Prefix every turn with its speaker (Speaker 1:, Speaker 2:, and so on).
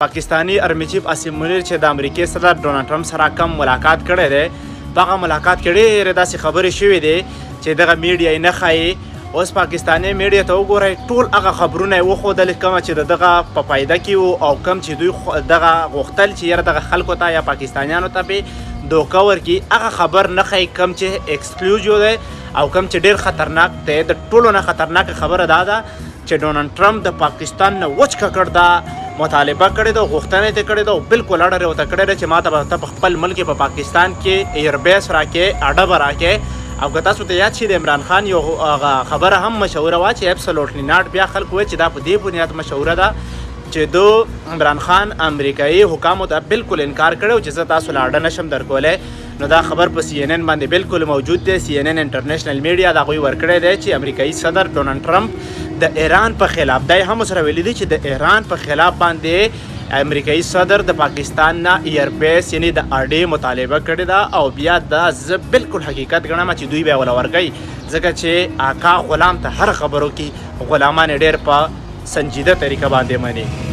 Speaker 1: Pakistani army chief Asim मुनीर چې د امریکای صدر ډونالد ټرمپ سره کم ملاقات کړی دی په هغه ملاقات کې ډېرې داسې خبرې شوې دي چې دغه میډیا یې نه ښایي. اوس پاکستاني میډیا ته وګورئ ټول هغه خبرونه یې وښودل کومه چې د دغه په فایده کې وو او کم چې دوی دغه غوښتل چې یاره دغه خلکو ته یا پاکستانیانو ته پې دوکه ورکړي هغه خبر نه ښایي کم چې ایکسکلوزیو دی او کم چې ډېر خطرناک دی. د ټولو نه خطرناکه خبره دا ده چې ډونالد ټرمپ د پاکستان نه وچ ککړ دا مطالبه کړې ده، غوښتنه یې کړې ده او بالکل اړه ورته کړې ده چې ما ته به په خپل ملک په پاکستان کې ایربیس راکې اډه به راکې. او که تاسو ته یاد شي د عمران خان یو خبره هم مشهوره وه چې اپسلوټلی ناټ، بیا خلکو وایي چې دا په دې بنیاد مشهوره ده چې دو عمران خان امریکایي حکامو ته بالکل انکار کړی چې زه تاسو له اډه نشم درکولی. نو دا خبر په سی ان ان باندې بالکل موجود دی. سی ان ان انټرنیشنل میډیا دا هغوی ورکړی دی چې امریکایي صدر ډونالد ټرمپ د ایران په خلاف، دا هم سره ویلي دي چې د ایران په خلاف باندې امریکایي صدر د پاکستان نه ایربیس یعنی د اډې مطالبه کړې ده. او بیا دا زه بالکل حقیقت ګڼم چې دوی بیا وله ورکوي، ځکه چې آقا غلام ته هر خبرو کې غلامان ډېر په سنجیده طریقه باندې مني.